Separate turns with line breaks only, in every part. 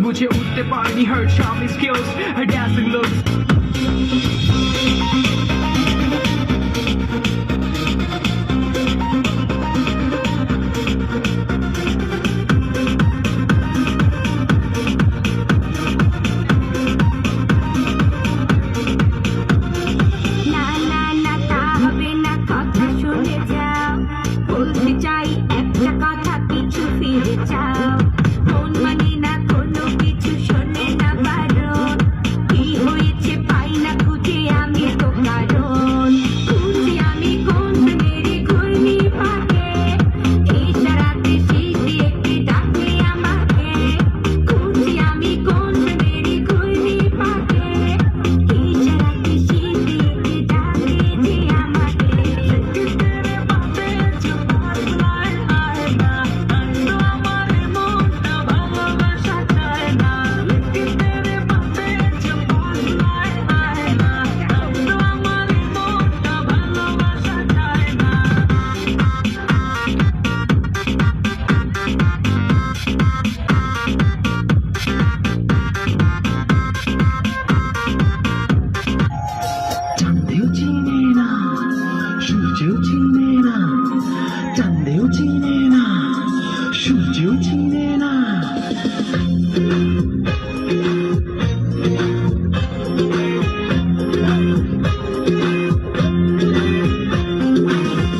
বুঝে উঠতে পারেনি her charming skills, her dancing looks.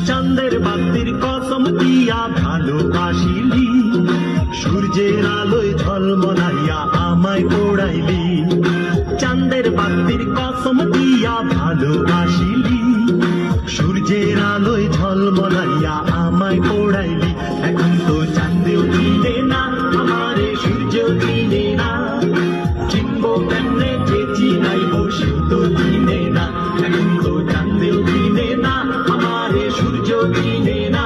চাঁদের বাতির কসম দিয়া ভালোবাসিলি, সূর্যের আলোয় ঝলমলাইয়া আমায় পোড়াইলি। চাঁদের বাতির কসম দিয়া ভালোবাসিলি, সূর্যের আলোয় ঝলমলাইয়া আমায় পোড়াইলি। এখন তো চাঁদেও চিনে না আমারে, সূর্যও চিনে না, চিনবো কেমনে যে চিনাইব সেও তো চিনে না। এখন তো চাঁদেও চিনে না আমারে, সূর্য চিনে না,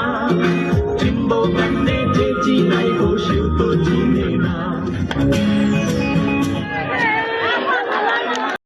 চিনবো কেমনে যে চিনাইব সেও তো চিনে না।